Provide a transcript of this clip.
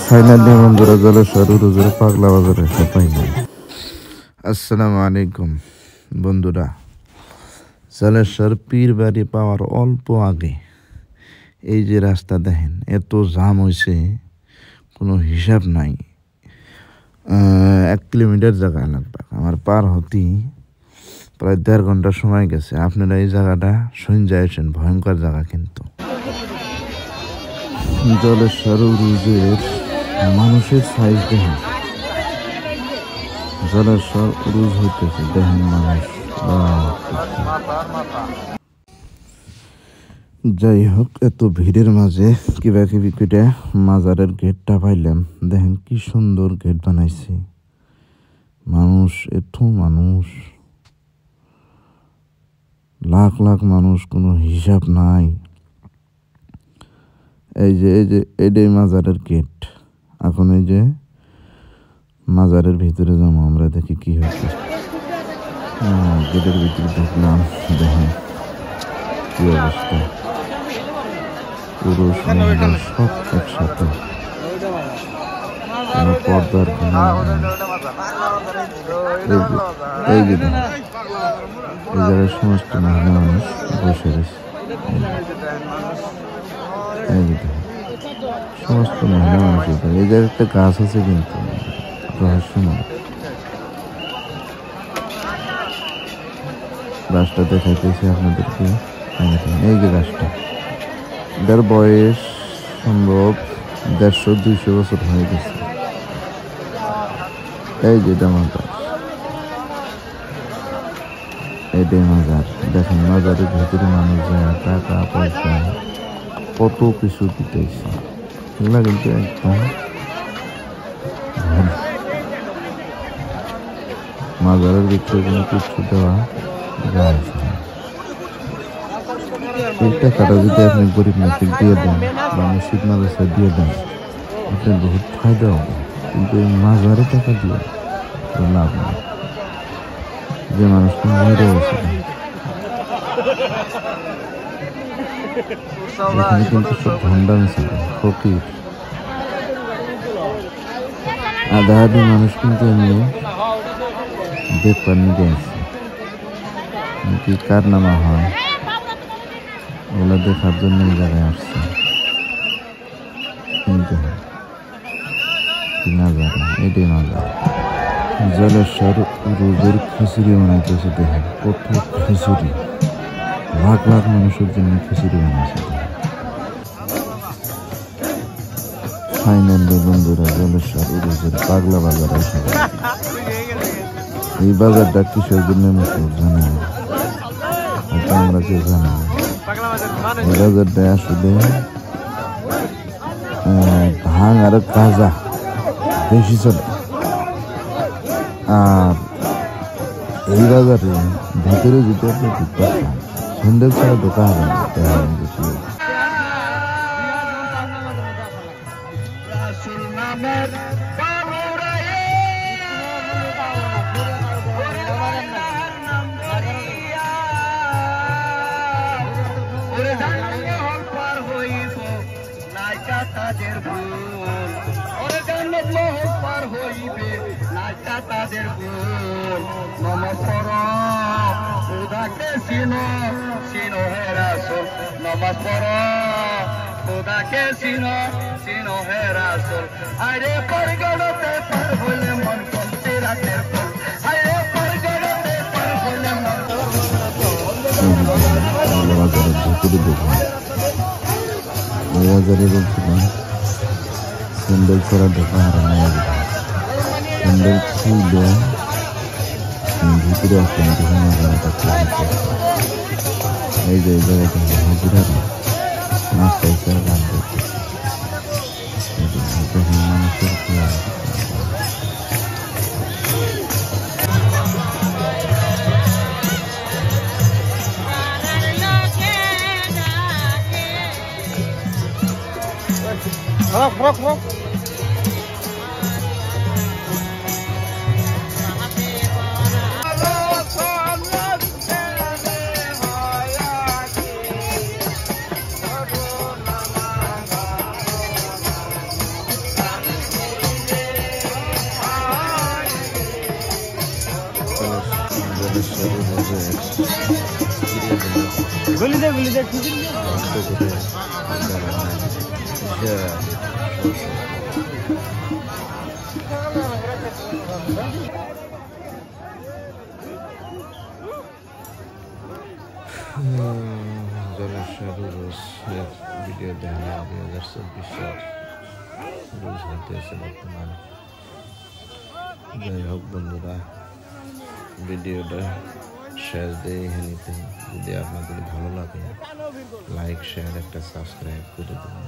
Finally বন্ধুরা জলেশ্বর রোজের পাগলা বাজারে সবাই নাই। আসসালামু আলাইকুম বন্ধুরা, জলেশ্বর পীর বাড়ি পাওয়ার অল্প আগে এই যে রাস্তা দেখেন, এত জাম হয়েছে কোনো হিসাব নাই। 1 কিলোমিটার জায়গা লাগবে আমার পার হতেই, প্রায় 1.5 ঘন্টা সময় গেছে। আপনারা এই জায়গাটা শুনে আসেন, ভয়ঙ্কর জায়গা। কিন্তু জলেশ্বর রোজের মানুষের সাইজ দেখেন, জলেশ্বর রোজ হইতেছে দেখেন মানুষ। যাই হোক, এত ভিড়ের মাঝে কিবা কিবি করে মাজারের গেটটা পাইলাম। দেখেন কি সুন্দর গেট বানাইছে, মানুষ এত মানুষ, লাখ লাখ মানুষ, কোনো হিসাব নাই। এইটাই মাজারের গেট। এখন এই যে মাজারের ভিতরে যাবো আমরা, দেখি কি হচ্ছে। গেটের ভিতরে ঢুকলাম, দেখেন কি অবস্থা, পুরুষ মহিলা সব একসাথে, কোনো পর্দার এই জায়গায় সমস্ত মহিলা মানুষ বসে রয়েছে। সমস্ত মহিলা মানুষ, এই জায়গায় একটা গাছ আছে কিন্তু রহস্যময়। গাছটা দেখাইতেছি আপনাদেরকে। এই যে গাছটা, এটার বয়স সম্ভব 150-200 বছর হয়ে গেছে। এই যেটা মাজার, এইটাই মাজার। দেখেন মাজারের ভিতরে মানুষ যায়, টাকা পয়সা কত কিছু দিতেছে। এগুলা কিন্তু একদম মাজারের ভিতরে কোনো কিছু দেওয়া যায় না। এই টাকাটা যদি আপনি গরিব নাকি দিয়ে দেন বা মসজিদ মাদ্রাসা দিয়ে দেন, আপনার বহুত ফায়দা হবে। কিন্তু এই মাজারে টাকা দিয়ে লাভ নেই। যে মানুষটা মরে গেছে, এখানে কিন্তু সব ভণ্ডামি ছিল, ফকির। আধা আধি মানুষ কিন্তু এমনি দেখবার নিতে আসছে, কি কার নামা হয় ওগুলো দেখার জন্য এই জায়গায় আসছে। কিন্তু নাজারা, এটাই নাজারা। জলেশ্বর রোজের খিচুড়ি বানাইতেছে, দেখেন কত খিচুড়ি, লাখ লাখ মানুষের জন্য খিচুড়ি বানাইছে। ফাইনালি বন্ধুরা, জলেশ্বর রোজের পাগলা বাজার এসে। এই বাজারটা কিসের জন্য মশহুর জানি না, এটা আমরা কেউ জানি না। এই বাজারটা আসলে ভাঙ আর কাজা বেশি চলে। আর এই বাজারে ভিতরে যদি আপনি ঢুকতে চান, সন্ধ্যে ছাড়া ঢোকা হবে না। নমাজ পড়ো, খোদাকে চিনো, চিনো হে রাসূল। আরে পরগড়তে পার হইলে মন চলতে রাতের ফুল, আরে পরগড়তে পার হইলে মন বাজারের ভিতরে দেখুন। এই বাজারে বলছিলাম স্যান্ডেল ছাড়া ঢোকা হারানো যাবে। স্যান্ডেল খুললে ভিতরে আসেন, দেখুন জায়গাটা। এই যে এই জায়গাটা হাজিরারা নাস্তা হিসাবে গান করতেছে। দেখেন মানুষের কি ভিডিও দেখা 2024 সাল রোজ হইতেছে বর্তমানে। যাই হোক বন্ধুরা, ভিডিওটা শেষ দিয়ে এখানেতে যদি আপনাদের ভালো লাগে লাইক শেয়ার একটা সাবস্ক্রাইব করে দেবেন।